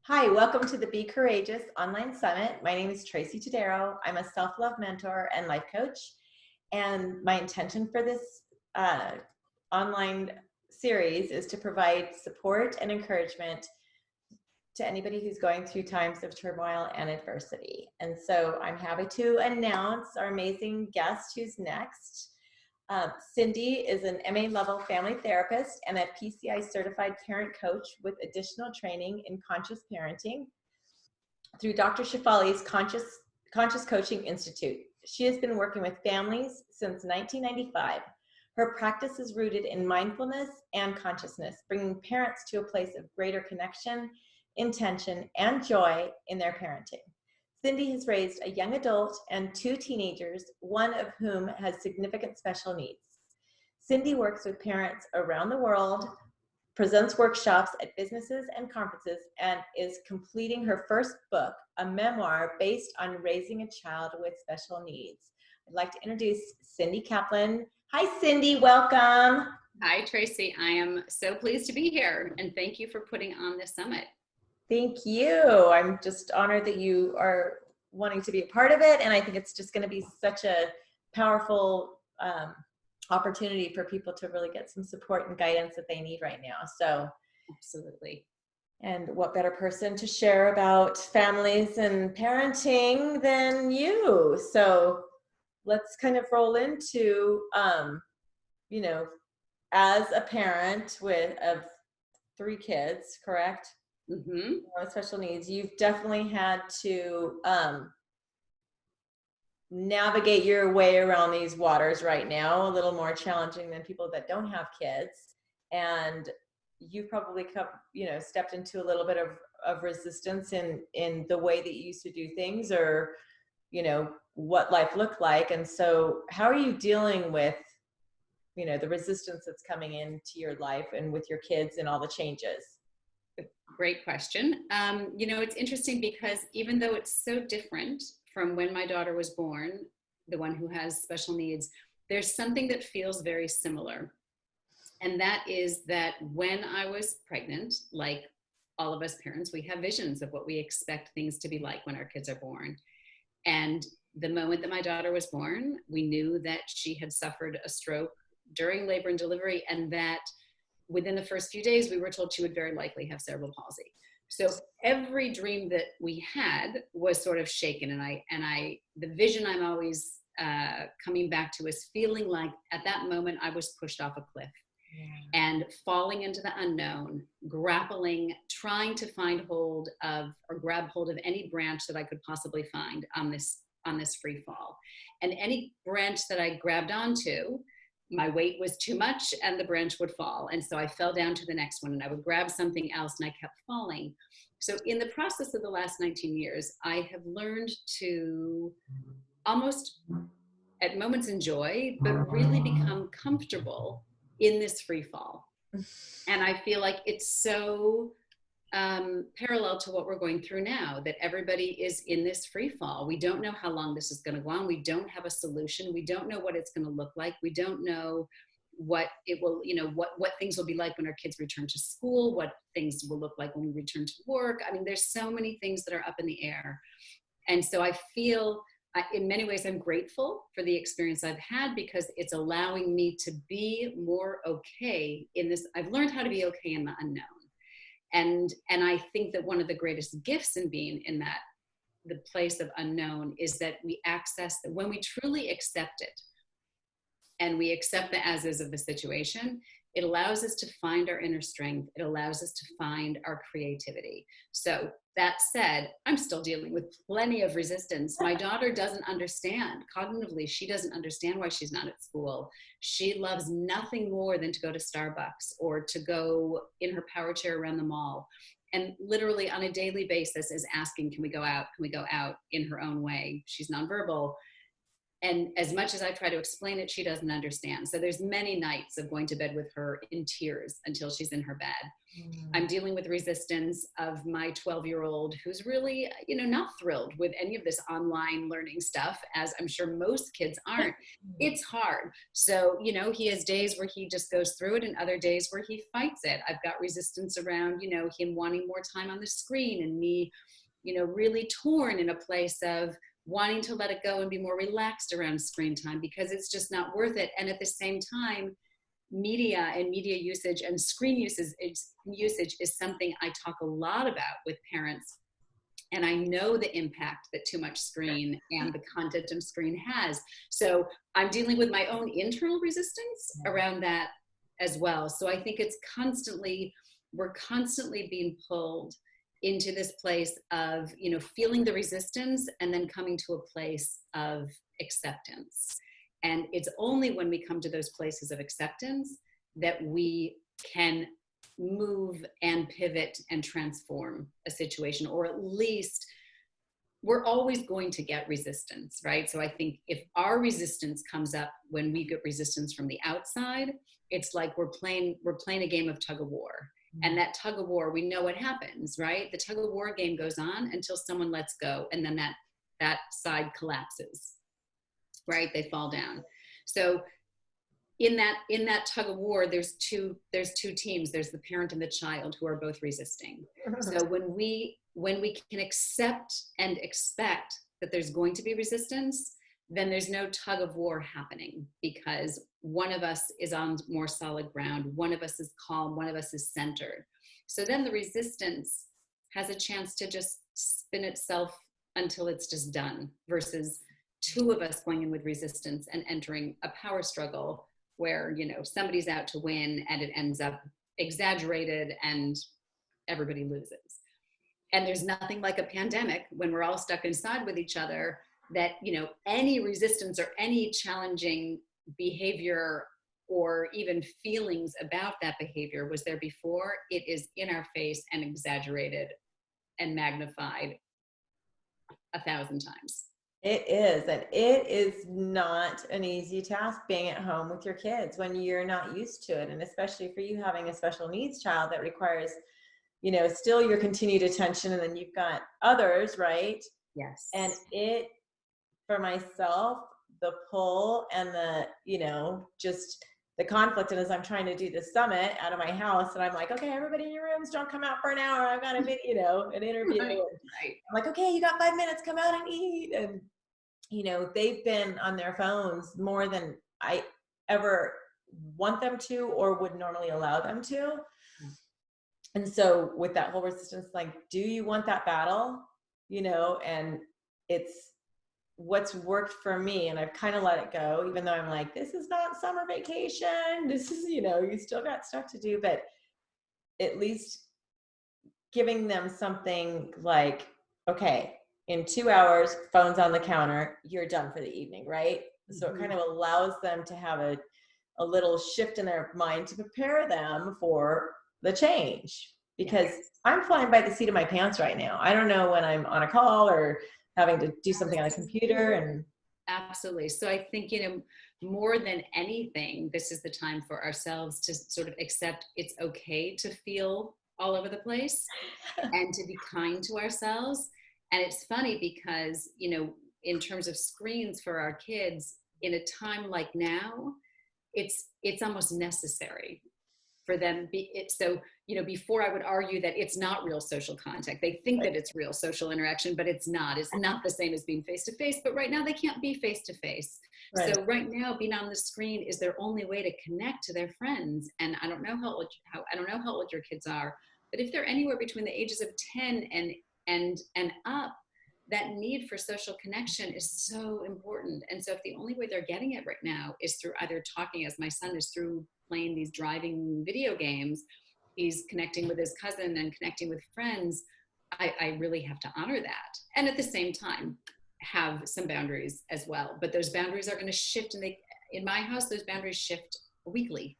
Hi, welcome to the Be Courageous Online Summit. My name is Tracy Tadero. I'm a self-love mentor and life coach. And my intention for this online series is to provide support and encouragement to anybody who's going through times of turmoil and adversity. And so I'm happy to announce our amazing guest who's next. Cindy is an MA level family therapist and a PCI certified parent coach with additional training in conscious parenting through Dr. Shefali's Conscious Coaching Institute. She has been working with families since 1995. Her practice is rooted in mindfulness and consciousness, bringing parents to a place of greater connection, intention, and joy in their parenting. Cindy has raised a young adult and 2 teenagers, one of whom has significant special needs. Cindy works with parents around the world, presents workshops at businesses and conferences, and is completing her first book, a memoir based on raising a child with special needs. I'd like to introduce Cindy Kaplan. Hi, Cindy, welcome. Hi, Tracy. I am so pleased to be here, and thank you for putting on this summit. Thank you. I'm just honored that you are wanting to be a part of it, and I think it's just going to be such a powerful opportunity for people to really get some support and guidance that they need right now. So, absolutely. And what better person to share about families and parenting than you? So let's kind of roll into, as a parent of 3 kids, correct? Mm-hmm. With special needs, you've definitely had to navigate your way around these waters right now, a little more challenging than people that don't have kids. And you've probably stepped into a little bit of resistance in the way that you used to do things, or what life looked like. And so how are you dealing with the resistance that's coming into your life and with your kids and all the changes? Great question. It's interesting because even though it's so different from when my daughter was born, the one who has special needs, there's something that feels very similar. And that is that when I was pregnant, like all of us parents, we have visions of what we expect things to be like when our kids are born. And the moment that my daughter was born, we knew that she had suffered a stroke during labor and delivery, and that within the first few days, we were told she would very likely have cerebral palsy. So every dream that we had was sort of shaken. And the vision I'm always coming back to is feeling like at that moment I was pushed off a cliff. Yeah. And falling into the unknown, grappling, trying to find hold of or grab hold of any branch that I could possibly find on this free fall. And any branch that I grabbed onto, my weight was too much and the branch would fall. And so I fell down to the next one and I would grab something else and I kept falling. So in the process of the last 19 years, I have learned to almost at moments enjoy, but really become comfortable in this free fall. And I feel like it's so parallel to what we're going through now, that everybody is in this free fall. We don't know how long this is going to go on. We don't have a solution. We don't know what it's going to look like. We don't know what it will, what things will be like when our kids return to school, what things will look like when we return to work. I mean, there's so many things that are up in the air. And so I feel in many ways, I'm grateful for the experience I've had because it's allowing me to be more okay in this. I've learned how to be okay in the unknown. And I think that one of the greatest gifts in being in the place of unknown is that we access that when we truly accept it and we accept the as is of the situation, it allows us to find our inner strength. It allows us to find our creativity. So that said, I'm still dealing with plenty of resistance. My daughter doesn't understand cognitively. She doesn't understand why she's not at school. She loves nothing more than to go to Starbucks or to go in her power chair around the mall. And literally on a daily basis is asking, can we go out? Can we go out in her own way? She's nonverbal. And as much as I try to explain it, she doesn't understand. So there's many nights of going to bed with her in tears until she's in her bed. I'm dealing with resistance of my 12-year-old who's really, not thrilled with any of this online learning stuff, as I'm sure most kids aren't. It's hard. So, he has days where he just goes through it and other days where he fights it. I've got resistance around, him wanting more time on the screen, and me, really torn in a place of wanting to let it go and be more relaxed around screen time because it's just not worth it. And at the same time, media and media usage and screen usage is something I talk a lot about with parents. And I know the impact that too much screen and the content of screen has. So I'm dealing with my own internal resistance around that as well. So I think we're constantly being pulled into this place of, feeling the resistance and then coming to a place of acceptance. And it's only when we come to those places of acceptance that we can move and pivot and transform a situation, or at least we're always going to get resistance, right? So I think if our resistance comes up when we get resistance from the outside, it's like we're playing a game of tug of war. And that tug of war, we know what happens, right? The tug of war game goes on until someone lets go, and then that side collapses, right? They fall down. So in that tug of war, there's two teams. There's the parent and the child who are both resisting. So when we can accept and expect that there's going to be resistance, then there's no tug of war happening, because one of us is on more solid ground, one of us is calm, one of us is centered. So then the resistance has a chance to just spin itself until it's just done, versus two of us going in with resistance and entering a power struggle where, somebody's out to win and it ends up exaggerated and everybody loses. And there's nothing like a pandemic when we're all stuck inside with each other that, any resistance or any challenging behavior or even feelings about that behavior was there before. It is in our face and exaggerated and magnified 1,000 times. It is, and it is not an easy task being at home with your kids when you're not used to it, and especially for you having a special needs child that requires, still your continued attention, and then you've got others, right? Yes. And for myself, the pull and the, just the conflict, and as I'm trying to do the summit out of my house, and I'm like, okay, everybody in your rooms, don't come out for an hour. I've got an interview. Right. I'm like, okay, you got 5 minutes, come out and eat. And, they've been on their phones more than I ever want them to or would normally allow them to. And so with that whole resistance, like, do you want that battle? And it's what's worked for me, and I've kind of let it go, even though I'm like, this is not summer vacation. This is, you still got stuff to do, but at least giving them something like, okay, in 2 hours, phone's on the counter, you're done for the evening, right? So it kind of allows them to have a little shift in their mind to prepare them for the change, because I'm flying by the seat of my pants right now. I don't know when I'm on a call or having to do something on a computer. And absolutely. So I think, more than anything, this is the time for ourselves to sort of accept it's okay to feel all over the place and to be kind to ourselves. And it's funny because, in terms of screens for our kids, in a time like now, it's almost necessary for them. Before I would argue that it's not real social contact. They think that it's real social interaction, but it's not. It's not the same as being face-to-face, but right now they can't be face-to-face. Right. So right now, being on the screen is their only way to connect to their friends. And I don't know how old your kids are, but if they're anywhere between the ages of 10 and up, that need for social connection is so important. And so if the only way they're getting it right now is through either talking, as my son is, through playing these driving video games, he's connecting with his cousin and connecting with friends, I really have to honor that. And at the same time, have some boundaries as well. But those boundaries are going to shift, and in my house, those boundaries shift weekly.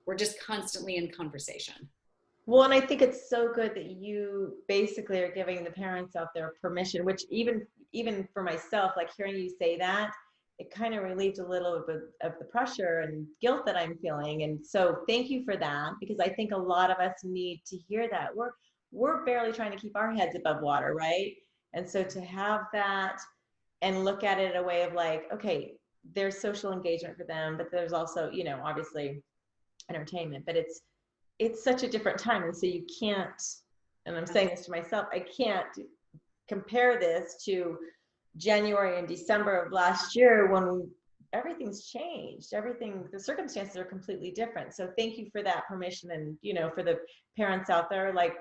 We're just constantly in conversation. Well, and I think it's so good that you basically are giving the parents out there permission, which even for myself, like hearing you say that, it kind of relieved a little bit of the pressure and guilt that I'm feeling. And so thank you for that, because I think a lot of us need to hear that. We're barely trying to keep our heads above water, right? And so to have that and look at it in a way of like, okay, there's social engagement for them, but there's also, you know, obviously entertainment, but it's such a different time. And so you can't, and I'm saying this to myself, I can't compare this to January and December of last year when everything's changed. Everything, the circumstances are completely different. So thank you for that permission. And, you know, for the parents out there, like,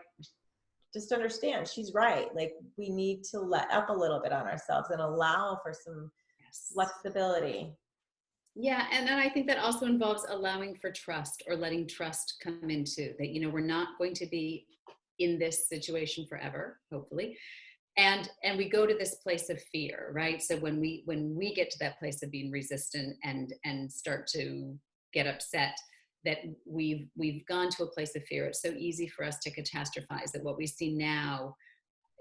just understand she's right. Like, we need to let up a little bit on ourselves and allow for some flexibility. Yeah, and then I think that also involves allowing for trust, or letting trust come into that, you know, we're not going to be in this situation forever, hopefully. And we go to this place of fear, right? So when we get to that place of being resistant and start to get upset that we've gone to a place of fear, it's so easy for us to catastrophize that what we see now,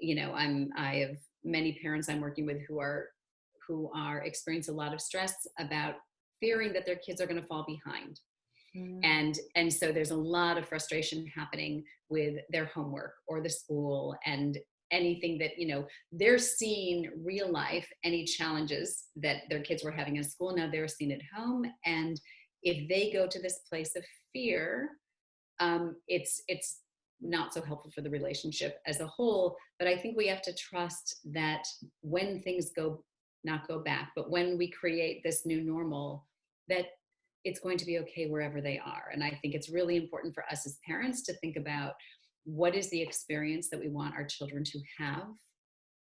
you know, I have many parents I'm working with who are experiencing a lot of stress about fearing that their kids are going to fall behind. And so there's a lot of frustration happening with their homework or the school and anything that, you know, they're seeing real life, any challenges that their kids were having in school, now they're seeing at home. And if they go to this place of fear, it's not so helpful for the relationship as a whole. But I think we have to trust that when things not go back, but when we create this new normal, that it's going to be okay wherever they are. And I think it's really important for us as parents to think about, what is the experience that we want our children to have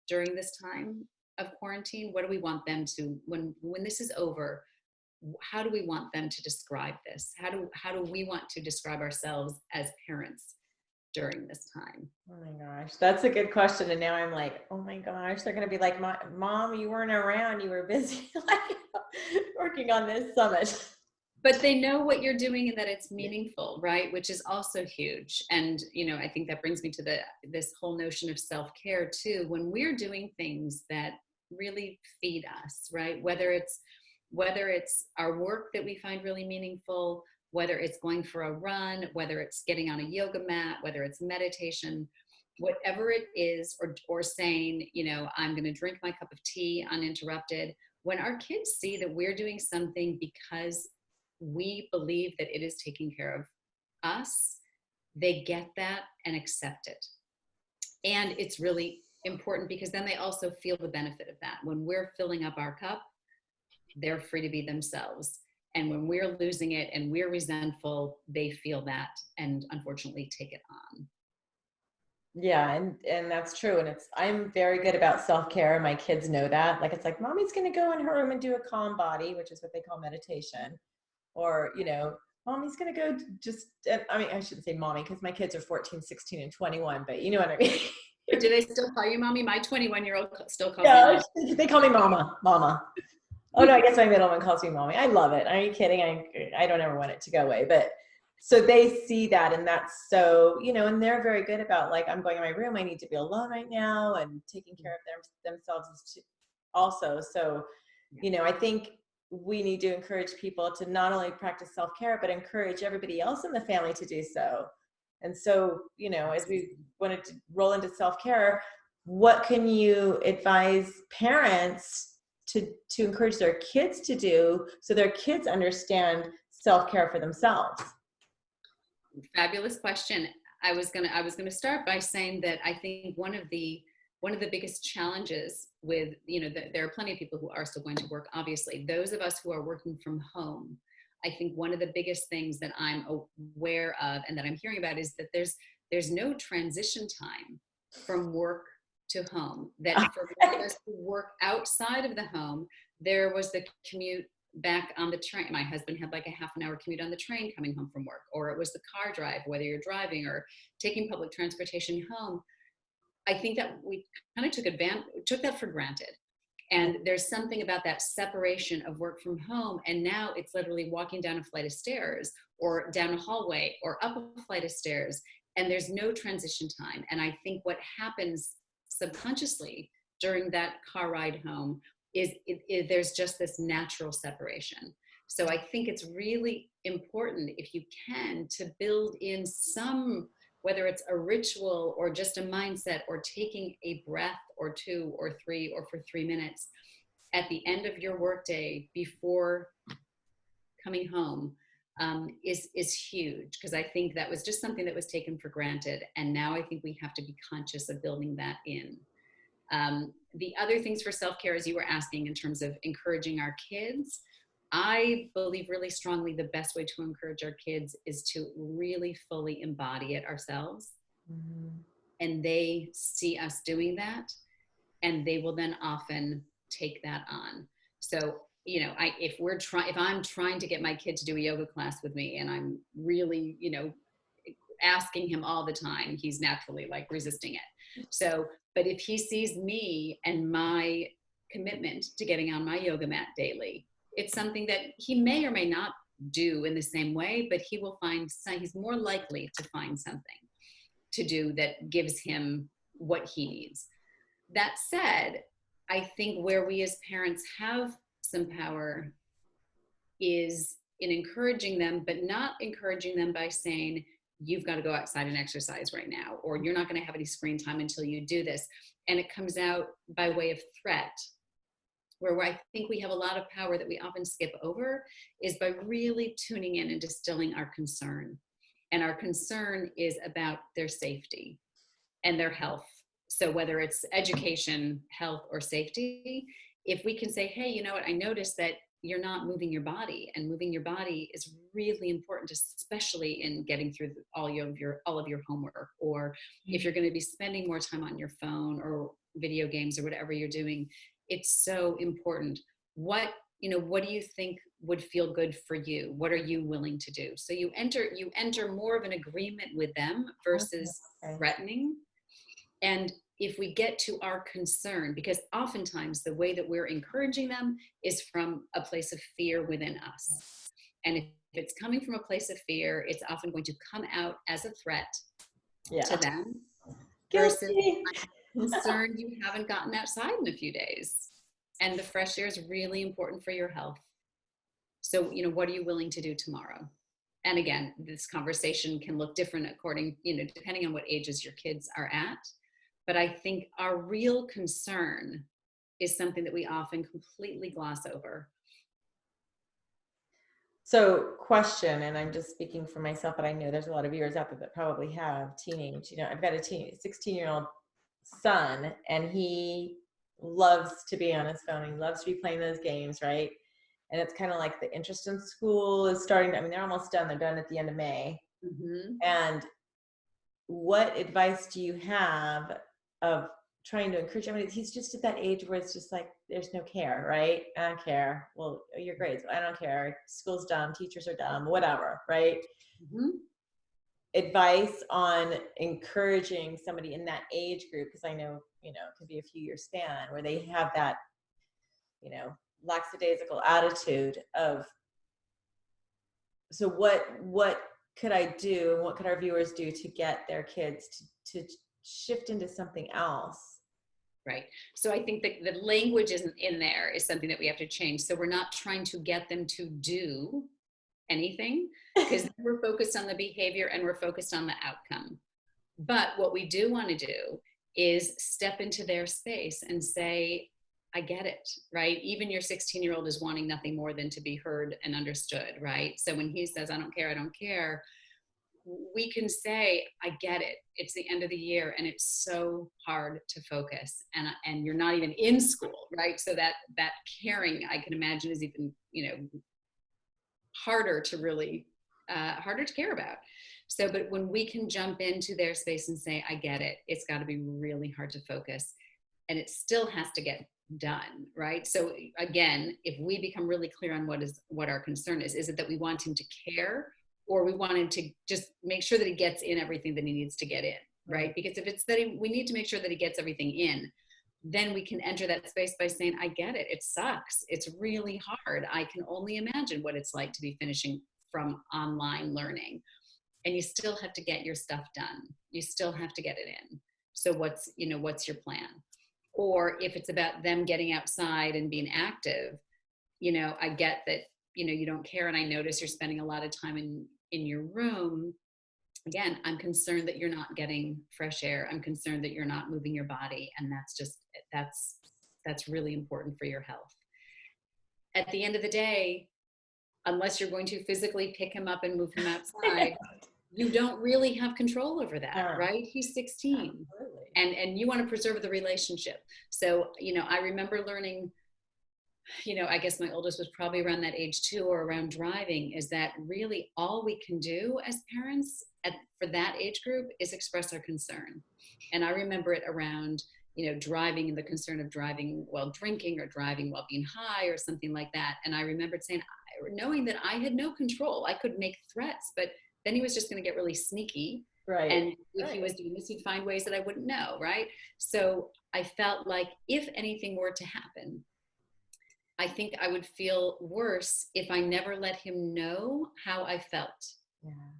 during this time of quarantine? What do we want them to, when this is over, how do we want them to describe this? How do we want to describe ourselves as parents during this time? Oh my gosh, that's a good question. And now I'm like, oh my gosh, they're going to be like, Mom, you weren't around. You were busy like working on this summit. But they know what you're doing and that it's meaningful, right? Which is also huge. And, you know, I think that brings me to this whole notion of self-care too. When we're doing things that really feed us, right? Whether it's our work that we find really meaningful, whether it's going for a run, whether it's getting on a yoga mat, whether it's meditation, whatever it is, or saying, you know, I'm going to drink my cup of tea uninterrupted. When our kids see that we're doing something because we believe that it is taking care of us, they get that and accept it. And it's really important because then they also feel the benefit of that. When we're filling up our cup, they're free to be themselves. And when we're losing it and we're resentful, they feel that and unfortunately take it on. Yeah, and that's true. And I'm very good about self-care. My kids know that. Like, it's like, Mommy's going to go in her room and do a calm body, which is what they call meditation. Or, you know, Mommy's going to go just, I mean, I shouldn't say mommy because my kids are 14, 16, and 21, but you know what I mean? Do they still call you mommy? My 21-year-old still calls me mommy. They call me mama. Oh no, I guess my middle one calls me mommy. I love it. Are you kidding? I don't ever want it to go away. But so they see that, and that's so, you know, and they're very good about like, I'm going in my room. I need to be alone right now, and taking care of themselves also. So, you know, I think we need to encourage people to not only practice self-care, but encourage everybody else in the family to do so. And so, you know, as we wanted to roll into self-care, what can you advise parents to encourage their kids to do so their kids understand self-care for themselves? Fabulous question. I was gonna start by saying that I think one of the biggest challenges with, you know, there are plenty of people who are still going to work, obviously. Those of us who are working from home, I think one of the biggest things that I'm aware of and that I'm hearing about is that there's no transition time from work to home. That for those who work outside of the home, there was the commute back on the train. My husband had like a half an hour commute on the train coming home from work, or it was the car drive, whether you're driving or taking public transportation home. I think that we kind of took that for granted. And there's something about that separation of work from home. And now it's literally walking down a flight of stairs or down a hallway or up a flight of stairs. And there's no transition time. And I think what happens subconsciously during that car ride home there's just this natural separation. So I think it's really important, if you can, to build in some, whether it's a ritual or just a mindset or taking a breath or two or three or for 3 minutes at the end of your workday before coming home, is huge, because I think that was just something that was taken for granted, and now I think we have to be conscious of building that in. The other things for self-care, as you were asking, in terms of encouraging our kids, I believe really strongly the best way to encourage our kids is to really fully embody it ourselves. Mm-hmm. And they see us doing that, and they will then often take that on. So, you know, if I'm trying to get my kid to do a yoga class with me, and I'm really, you know, asking him all the time, he's naturally like resisting it. So, but if he sees me and my commitment to getting on my yoga mat daily, it's something that he may or may not do in the same way, but he will find, he's more likely to find something to do that gives him what he needs. That said, I think where we as parents have some power is in encouraging them, but not encouraging them by saying, you've got to go outside and exercise right now, or you're not going to have any screen time until you do this. And it comes out by way of threat, where I think we have a lot of power that we often skip over is by really tuning in and distilling our concern. And our concern is about their safety and their health. So whether it's education, health, or safety, if we can say, hey, you know what, I noticed that you're not moving your body, and moving your body is really important, especially in getting through all of your homework, or if you're going to be spending more time on your phone or video games or whatever you're doing, it's so important. What do you think would feel good for you? What are you willing to do? So you enter more of an agreement with them versus threatening. And if we get to our concern, because oftentimes the way that we're encouraging them is from a place of fear within us. And if it's coming from a place of fear, it's often going to come out as a threat to them. Versus concern, you haven't gotten outside in a few days. And the fresh air is really important for your health. So, you know, what are you willing to do tomorrow? And again, this conversation can look different according, you know, depending on what ages your kids are at. But I think our real concern is something that we often completely gloss over. So, question, and I'm just speaking for myself, but I know there's a lot of viewers out there that probably have teenage, you know, I've got a 16-year-old son, and he loves to be on his phone. He loves to be playing those games, right? And it's kind of like the interest in school is starting. I mean, they're almost done. They're done at the end of May. Mm-hmm. And what advice do you have of trying to encourage? I mean, he's just at that age where it's just like, there's no care, right? I don't care. Well, your grades, I don't care. School's dumb. Teachers are dumb, whatever, right? Mm-hmm. Advice on encouraging somebody in that age group, because I know, you know, it can be a few year span where they have that, you know, lackadaisical attitude of, so what could I do, and what could our viewers do to get their kids to shift into something else? Right. So I think that the language isn't in there is something that we have to change. So we're not trying to get them to do anything, because we're focused on the behavior and we're focused on the outcome. But what we do want to do is step into their space and say, I get it, right? Even your 16-year-old is wanting nothing more than to be heard and understood, right? So when he says, I don't care, we can say, I get it. It's the end of the year and it's so hard to focus, and you're not even in school, right? So that caring, I can imagine, is even, you know, harder to care about. So, but when we can jump into their space and say, I get it, it's got to be really hard to focus, and it still has to get done, right? So again, if we become really clear on what our concern is it that we want him to care, or we want him to just make sure that he gets in everything that he needs to get in, right? Because if it's that we need to make sure that he gets everything in, then we can enter that space by saying, I get it. It sucks. It's really hard. I can only imagine what it's like to be finishing from online learning. And you still have to get your stuff done. You still have to get it in. So what's your plan? Or if it's about them getting outside and being active, I get that, you don't care. And I notice you're spending a lot of time in your room. Again, I'm concerned that you're not getting fresh air. I'm concerned that you're not moving your body. And that's really important for your health. At the end of the day, unless you're going to physically pick him up and move him outside, you don't really have control over that, right? He's 16. Absolutely. And you want to preserve the relationship. So, I remember learning, I guess my oldest was probably around that age too, or around driving, is that really all we can do as parents for that age group is express our concern. And I remember it around, driving, and the concern of driving while drinking or driving while being high or something like that. And I remembered saying, knowing that I had no control, I could make threats, but then he was just going to get really sneaky. Right. And if he was doing this, he'd find ways that I wouldn't know. Right. So I felt like if anything were to happen, I think I would feel worse if I never let him know how I felt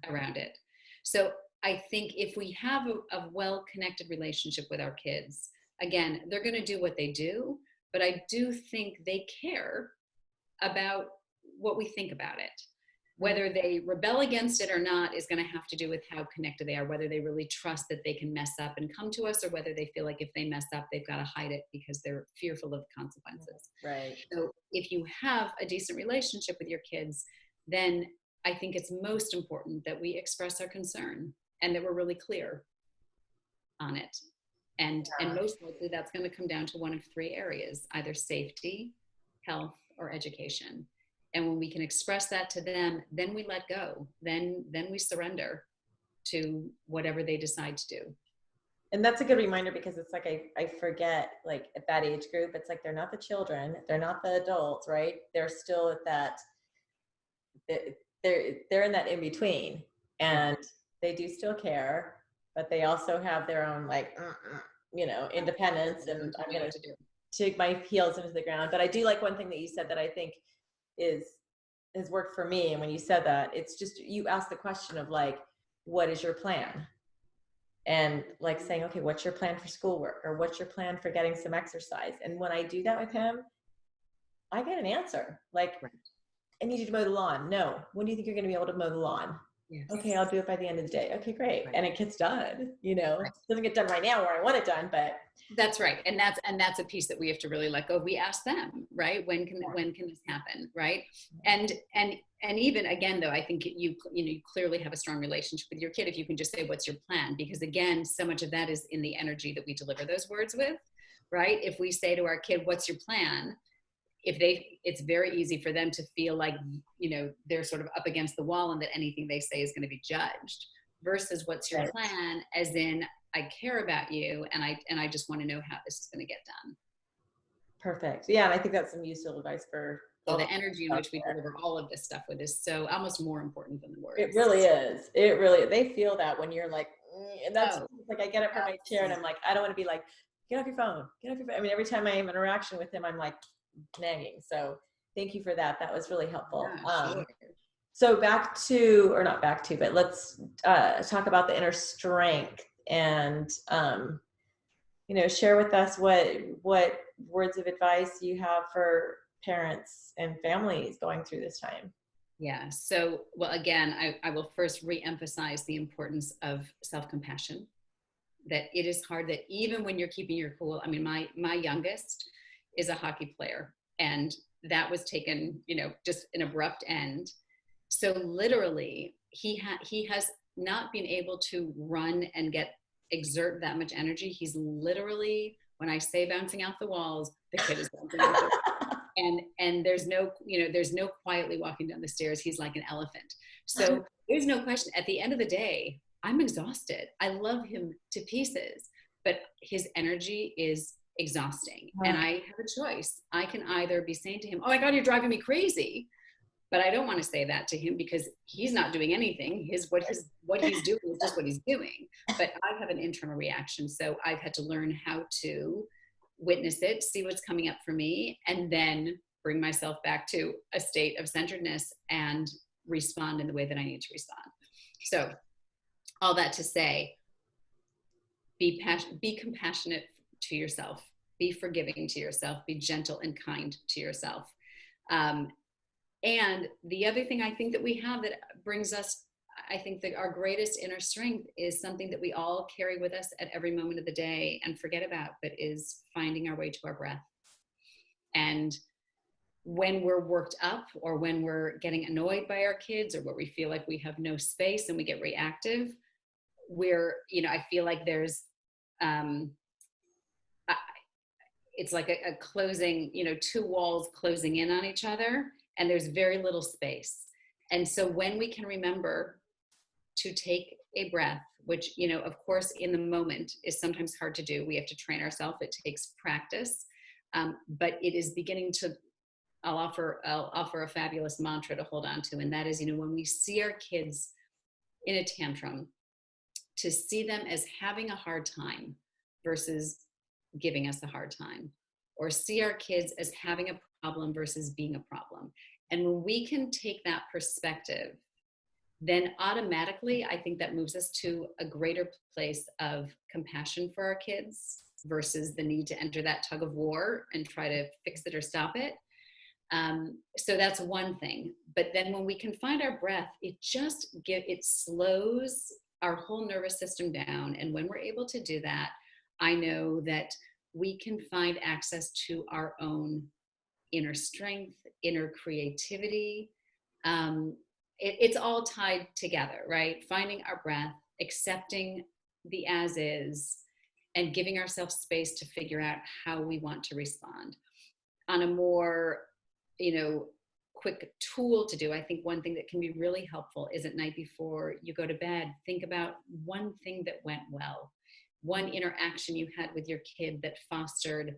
around it. So I think if we have a well-connected relationship with our kids, again, they're going to do what they do, but I do think they care about what we think about it. Whether they rebel against it or not is going to have to do with how connected they are, whether they really trust that they can mess up and come to us, or whether they feel like if they mess up, they've got to hide it because they're fearful of consequences. Right. So if you have a decent relationship with your kids, then I think it's most important that we express our concern and that we're really clear on it. And most likely that's going to come down to one of three areas, either safety, health, or education. And when we can express that to them, then we let go. Then we surrender to whatever they decide to do. And that's a good reminder, because it's like I forget, like at that age group, it's like they're not the children, they're not the adults, right? They're still at that, they're in that in between, and they do still care, but they also have their own like independence, and I'm going to dig my heels into the ground. But I do like one thing that you said that I think has worked for me. And when you said that, it's just, you asked the question of like, what is your plan? And like saying, okay, what's your plan for schoolwork, or what's your plan for getting some exercise? And when I do that with him, I get an answer like, I need you to mow the lawn. No. When do you think you're going to be able to mow the lawn? Yes. Okay, I'll do it by the end of the day. Okay, great. Right. And it gets done, It doesn't get done right now where I want it done, but that's right. And that's a piece that we have to really let go. We ask them, right? When can this happen? Right. And even again, though, I think you clearly have a strong relationship with your kid if you can just say, what's your plan? Because again, so much of that is in the energy that we deliver those words with, right? If we say to our kid, what's your plan? It's very easy for them to feel like, they're sort of up against the wall and that anything they say is going to be judged, versus what's your plan, as in, I care about you and I just want to know how this is going to get done. Perfect. Yeah. And I think that's some useful advice for the energy in which we deliver all of this stuff with is so almost more important than the words. It really is. They feel that when you're like, and that's like, I get up from my chair and I'm like, I don't want to be like, get off your phone. I mean, every time I have an interaction with him, I'm like nagging. So thank you for that. That was really helpful. Yeah, sure. So but let's talk about the inner strength, and share with us what words of advice you have for parents and families going through this time. Yeah. So, well, again, I will first re-emphasize the importance of self-compassion, that it is hard, that even when you're keeping your cool, I mean, my youngest is a hockey player, and that was taken, just an abrupt end. So literally he has not been able to run and exert that much energy. He's literally, when I say bouncing out the walls, the kid is bouncing out the walls. And there's no quietly walking down the stairs. He's like an elephant. So there's no question, at the end of the day, I'm exhausted. I love him to pieces, but his energy is exhausting. And I have a choice. I can either be saying to him, oh my God, you're driving me crazy. But I don't want to say that to him because he's not doing anything. What he's doing is just what he's doing. But I have an internal reaction. So I've had to learn how to witness it, see what's coming up for me, and then bring myself back to a state of centeredness and respond in the way that I need to respond. So all that to say, be compassionate to yourself be forgiving to yourself, be gentle and kind to yourself. Um, and the other thing I think that we have that brings us, I think that our greatest inner strength is something that we all carry with us at every moment of the day and forget about, but is finding our way to our breath. And when we're worked up, or when we're getting annoyed by our kids, or where we feel like we have no space and we get reactive, I feel like there's, it's like a closing, two walls closing in on each other, and there's very little space. And so when we can remember to take a breath, which, of course, in the moment is sometimes hard to do. We have to train ourselves. It takes practice. But it is beginning to, I'll offer a fabulous mantra to hold on to. And that is, when we see our kids in a tantrum, to see them as having a hard time versus giving us a hard time, or see our kids as having a problem versus being a problem. And when we can take that perspective, then automatically I think that moves us to a greater place of compassion for our kids versus the need to enter that tug of war and try to fix it or stop it. So that's one thing. But then when we can find our breath, it slows our whole nervous system down. And when we're able to do that, I know that we can find access to our own inner strength, inner creativity. It's all tied together, right? Finding our breath, accepting the as is, and giving ourselves space to figure out how we want to respond. On a more, quick tool to do, I think one thing that can be really helpful is at night before you go to bed, think about one thing that went well, one interaction you had with your kid that fostered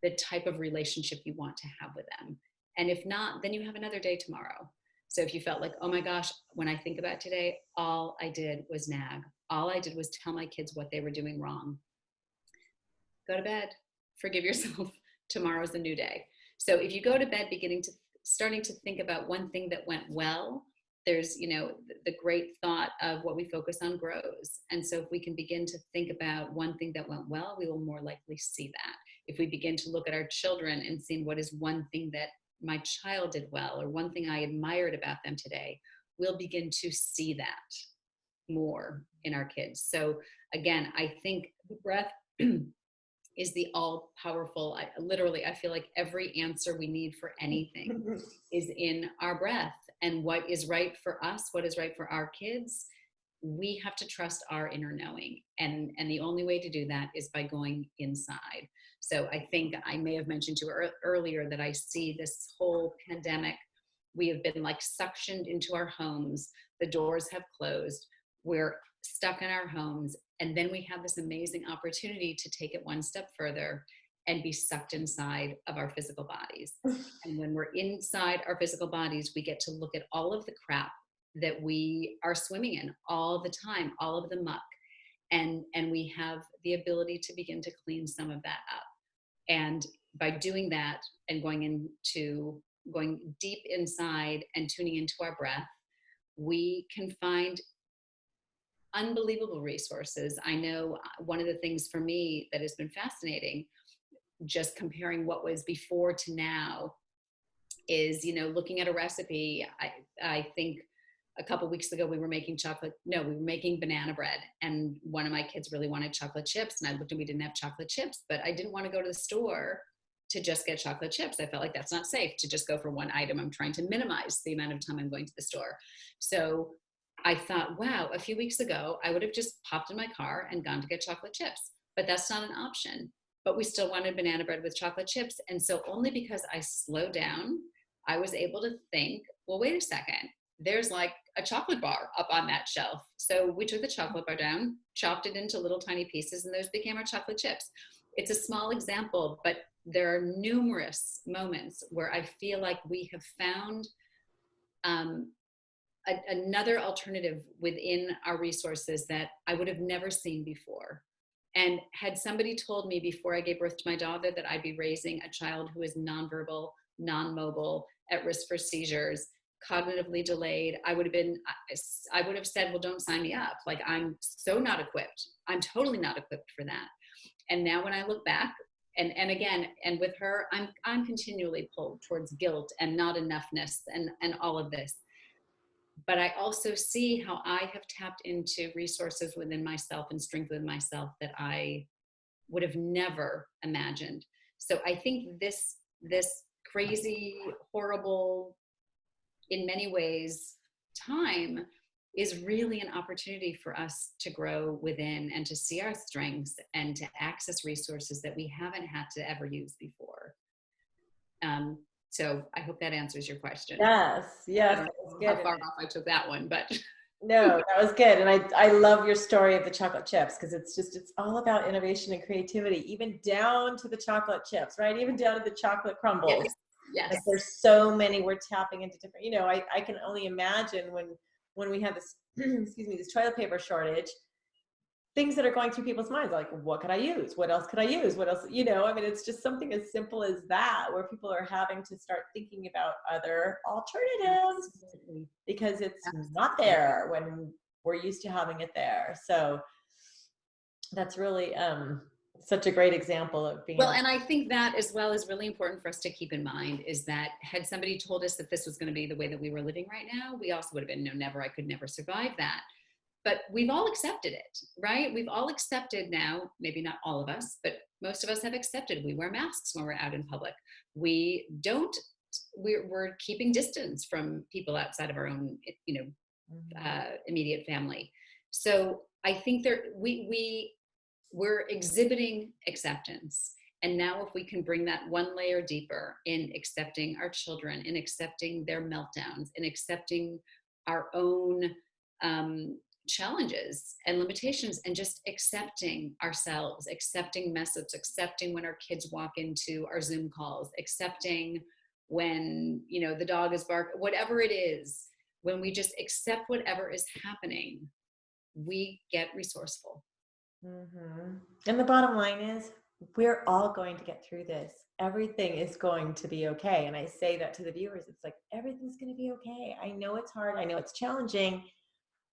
the type of relationship you want to have with them. And if not, then you have another day tomorrow. So if you felt like, oh my gosh, when I think about today, all I did was nag. All I did was tell my kids what they were doing wrong. Go to bed, forgive yourself. Tomorrow's a new day. So if you go to bed starting to think about one thing that went well, there's, the great thought of what we focus on grows. And so if we can begin to think about one thing that went well, we will more likely see that. If we begin to look at our children and see what is one thing that my child did well, or one thing I admired about them today, we'll begin to see that more in our kids. So again, I think the breath is the all-powerful, I feel like every answer we need for anything is in our breath. And what is right for us, what is right for our kids, we have to trust our inner knowing. And the only way to do that is by going inside. So I think I may have mentioned to you earlier that I see this whole pandemic, we have been like suctioned into our homes. The doors have closed. We're stuck in our homes. And then we have this amazing opportunity to take it one step further and be sucked inside of our physical bodies. And when we're inside our physical bodies, we get to look at all of the crap that we are swimming in all the time, all of the muck. And we have the ability to begin to clean some of that up. And by doing that and going deep inside and tuning into our breath, we can find unbelievable resources. I know one of the things for me that has been fascinating, just comparing what was before to now, is, looking at a recipe. I think a couple of weeks ago we were making banana bread, and one of my kids really wanted chocolate chips, and I looked and we didn't have chocolate chips, but I didn't want to go to the store to just get chocolate chips. I felt like that's not safe to just go for one item. I'm trying to minimize the amount of time I'm going to the store. So I thought, wow, a few weeks ago, I would have just popped in my car and gone to get chocolate chips, but that's not an option. But we still wanted banana bread with chocolate chips. And so only because I slowed down, I was able to think, well, wait a second, there's like a chocolate bar up on that shelf. So we took the chocolate bar down, chopped it into little tiny pieces, and those became our chocolate chips. It's a small example, but there are numerous moments where I feel like we have found another alternative within our resources that I would have never seen before. And had somebody told me before I gave birth to my daughter that I'd be raising a child who is nonverbal, non-mobile, at risk for seizures, cognitively delayed, I would have said, well, don't sign me up. Like, I'm so not equipped. I'm totally not equipped for that. And now when I look back and again, and with her, I'm continually pulled towards guilt and not enoughness and all of this. But I also see how I have tapped into resources within myself and strength within myself that I would have never imagined. So I think this crazy, horrible, in many ways, time is really an opportunity for us to grow within and to see our strengths and to access resources that we haven't had to ever use before. So I hope that answers your question. Yes, yes, that was good. How far off I took that one, but no, that was good. And I love your story of the chocolate chips, because it's all about innovation and creativity, even down to the chocolate chips, right? Even down to the chocolate crumbles. Yes. Like, there's so many, we're tapping into different, I can only imagine when we have this, excuse me, this toilet paper shortage, things that are going through people's minds, like, what could I use? What else could I use? What else, it's just something as simple as that, where people are having to start thinking about other alternatives. Absolutely. Because it's Absolutely. Not there when we're used to having it there. So that's really such a great example of being well. And I think that as well is really important for us to keep in mind, is that had somebody told us that this was going to be the way that we were living right now, we also would have been, no, never, I could never survive that. But we've all accepted it, right? We've all accepted now, maybe not all of us, but most of us have accepted. We wear masks when we're out in public. We're keeping distance from people outside of our own, immediate family. So I think we're exhibiting acceptance. And now if we can bring that one layer deeper in accepting our children, in accepting their meltdowns, in accepting our own challenges and limitations, and just accepting ourselves, accepting mess ups, accepting when our kids walk into our Zoom calls, accepting when, the dog is barking, whatever it is, when we just accept whatever is happening, we get resourceful. Mm-hmm. And the bottom line is, we're all going to get through this. Everything is going to be okay. And I say that to the viewers. It's like, everything's going to be okay. I know it's hard. I know it's challenging.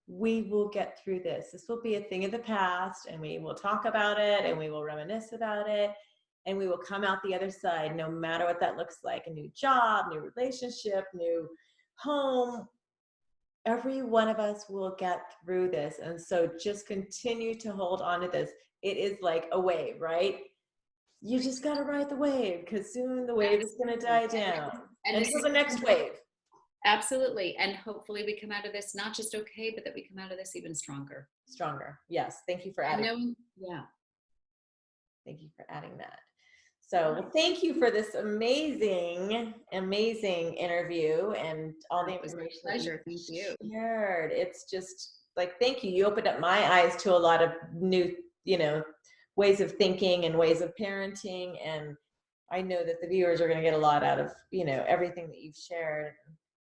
We will get through this. This will be a thing of the past, and we will talk about it, and we will reminisce about it, and we will come out the other side, no matter what that looks like. A new job, new relationship, new home. Every one of us will get through this. And so just continue to hold on to this. It is like a wave, right? You just got to ride the wave, because soon the wave is going to die down. And until the next wave. Absolutely. And hopefully we come out of this not just okay, but that we come out of this even stronger. Stronger. Yes. Thank you for adding. Yeah. Thank you for adding that. So thank you for this amazing, amazing interview and all the information. Pleasure. Thank you. Shared. It's just like, thank you. You opened up my eyes to a lot of new, ways of thinking and ways of parenting. And I know that the viewers are going to get a lot out of, everything that you've shared.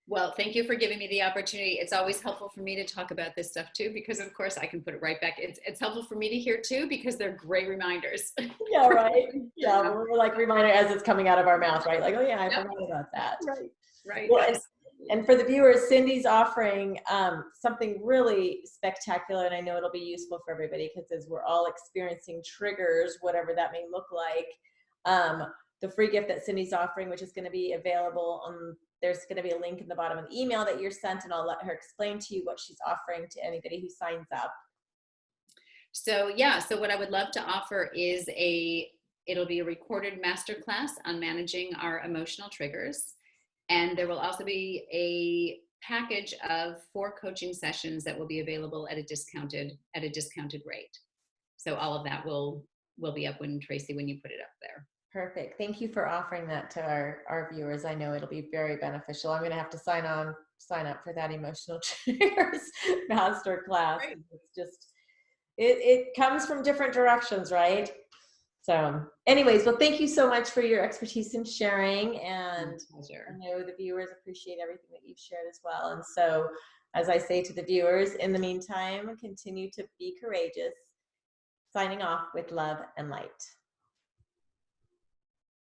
Well, thank you for giving me the opportunity. It's always helpful for me to talk about this stuff too, because of course I can put it right back. It's helpful for me to hear too, because they're great reminders. Yeah, right. Yeah, we're like reminder as it's coming out of our mouth, right? Like, oh yeah, I forgot about that. Right. Well, and for the viewers, Cindy's offering something really spectacular, and I know it'll be useful for everybody, because as we're all experiencing triggers, whatever that may look like, the free gift that Cindy's offering, which is going to be available on, there's going to be a link in the bottom of the email that you're sent, and I'll let her explain to you what she's offering to anybody who signs up. So what I would love to offer is it'll be a recorded masterclass on managing our emotional triggers. And there will also be a package of 4 coaching sessions that will be available at a discounted rate. So all of that will be up when you put it up there. Perfect. Thank you for offering that to our viewers. I know it'll be very beneficial. I'm going to have to sign up for that emotional triggers master class. Right. It's just, it comes from different directions, right? So anyways, well, thank you so much for your expertise in sharing. And I know the viewers appreciate everything that you've shared as well. And so, as I say to the viewers, in the meantime, continue to be courageous. Signing off with love and light.